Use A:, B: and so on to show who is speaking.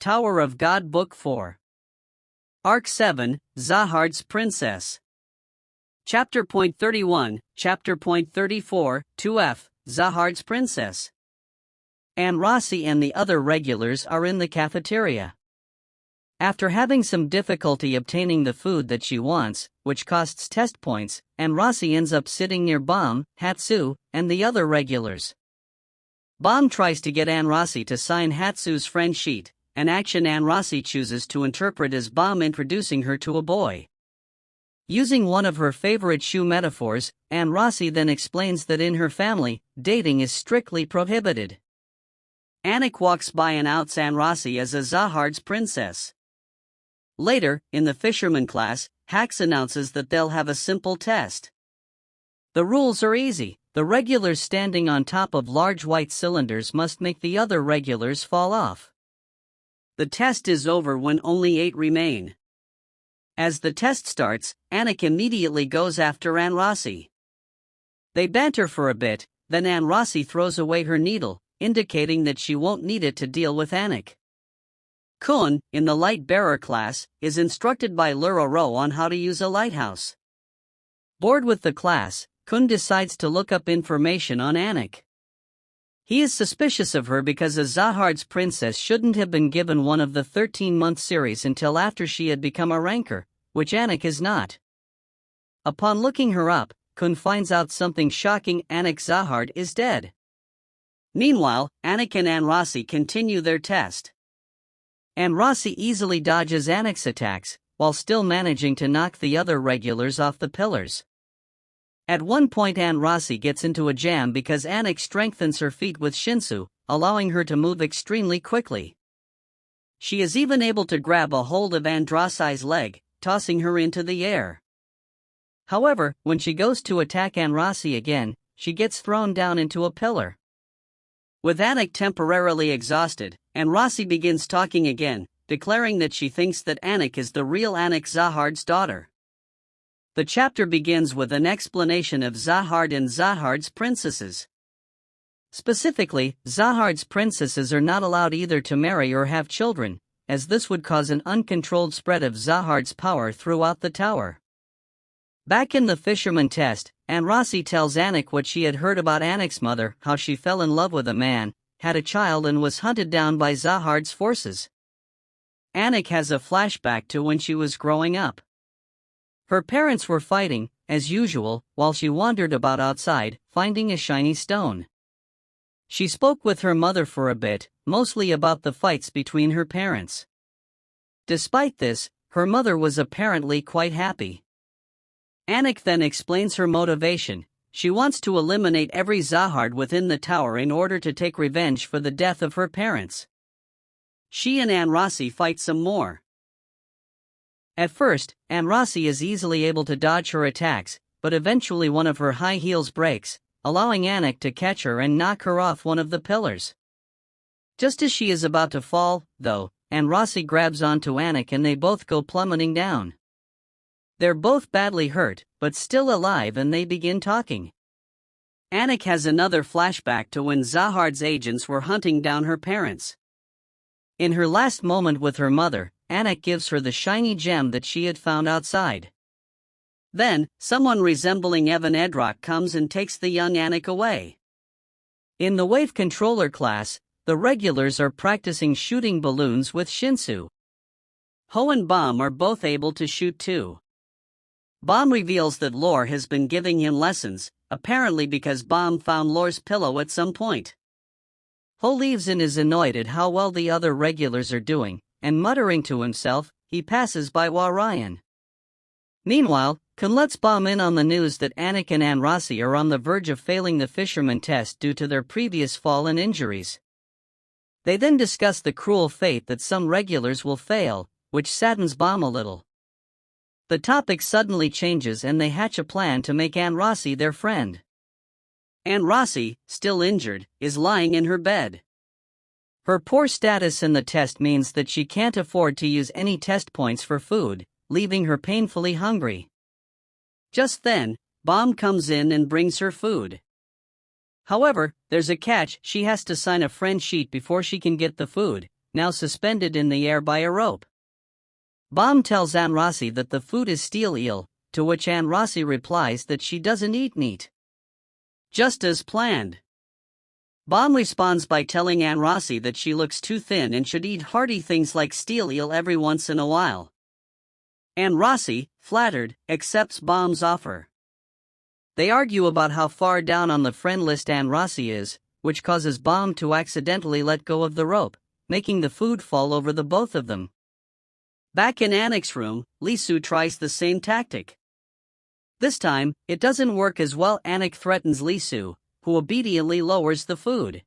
A: Tower of God Book 4. Arc 7, Zahard's Princess. Chapter Point 31, Chapter Point 34, 2F, Zahard's Princess. Rossi and the other regulars are in the cafeteria. After having some difficulty obtaining the food that she wants, which costs test points, Rossi ends up sitting near Bomb, Hatsu, and the other regulars. Bomb tries to get Rossi to sign Hatsu's friend sheet, an action Rossi chooses to interpret as Bomb introducing her to a boy. Using one of her favorite shoe metaphors, Rossi then explains that in her family, dating is strictly prohibited. Anik walks by and outs Rossi as a Zahard's princess. Later, in the fisherman class, Hax announces that they'll have a simple test. The rules are easy. The regulars standing on top of large white cylinders must make the other regulars fall off. The test is over when only 8 remain. As the test starts, Anik immediately goes after Rossi. They banter for a bit, then Rossi throws away her needle, indicating that she won't need it to deal with Anik. Kun, in the light bearer class, is instructed by Luro on how to use a lighthouse. Bored with the class, Kun decides to look up information on Anik. He is suspicious of her because a Zahard's princess shouldn't have been given one of the 13-month series until after she had become a ranker, which Anik is not. Upon looking her up, Kun finds out something shocking: Anik Zahard is dead. Meanwhile, Anik and Rossi continue their test. Rossi easily dodges Anik's attacks, while still managing to knock the other regulars off the pillars. At one point Rossi gets into a jam because Anik strengthens her feet with Shinsu, allowing her to move extremely quickly. She is even able to grab a hold of Rossi's leg, tossing her into the air. However, when she goes to attack Rossi again, she gets thrown down into a pillar. With Anik temporarily exhausted, Rossi begins talking again, declaring that she thinks that Anik is the real Anik Zahard's daughter. The chapter begins with an explanation of Zahard and Zahard's princesses. Specifically, Zahard's princesses are not allowed either to marry or have children, as this would cause an uncontrolled spread of Zahard's power throughout the tower. Back in the fisherman test, Rossi tells Anik what she had heard about Anik's mother, how she fell in love with a man, had a child and was hunted down by Zahard's forces. Anik has a flashback to when she was growing up. Her parents were fighting, as usual, while she wandered about outside, finding a shiny stone. She spoke with her mother for a bit, mostly about the fights between her parents. Despite this, her mother was apparently quite happy. Anik then explains her motivation: she wants to eliminate every Zahard within the tower in order to take revenge for the death of her parents. She and Rossi fight some more. At first, Rossi is easily able to dodge her attacks, but eventually one of her high heels breaks, allowing Anik to catch her and knock her off one of the pillars. Just as she is about to fall, though, Rossi grabs onto Anik and they both go plummeting down. They're both badly hurt, but still alive, and they begin talking. Anik has another flashback to when Zahard's agents were hunting down her parents. In her last moment with her mother, Anik gives her the shiny gem that she had found outside. Then, someone resembling Evan Edrock comes and takes the young Anik away. In the wave controller class, the regulars are practicing shooting balloons with Shinsu. Ho and Bomb are both able to shoot too. Bomb reveals that Lore has been giving him lessons, apparently because Bomb found Lore's pillow at some point. Ho leaves and is annoyed at how well the other regulars are doing, and muttering to himself, he passes by Warayan. Meanwhile, Kun lets Bomb in on the news that Anik and Rossi are on the verge of failing the fisherman test due to their previous fall and injuries. They then discuss the cruel fate that some regulars will fail, which saddens Bomb a little. The topic suddenly changes and they hatch a plan to make Rossi their friend. Rossi, still injured, is lying in her bed. Her poor status in the test means that she can't afford to use any test points for food, leaving her painfully hungry. Just then, Bomb comes in and brings her food. However, there's a catch: she has to sign a friend sheet before she can get the food, now suspended in the air by a rope. Bomb tells Aunt Rossi that the food is steel eel, to which Aunt Rossi replies that she doesn't eat meat. Just as planned. Bomb responds by telling Aunt Rossi that she looks too thin and should eat hearty things like steel eel every once in a while. Aunt Rossi, flattered, accepts Bomb's offer. They argue about how far down on the friend list Aunt Rossi is, which causes Bomb to accidentally let go of the rope, making the food fall over the both of them. Back in Anik's room, Lisu tries the same tactic. This time, it doesn't work as well. Anik threatens Lisu, who obediently lowers the food.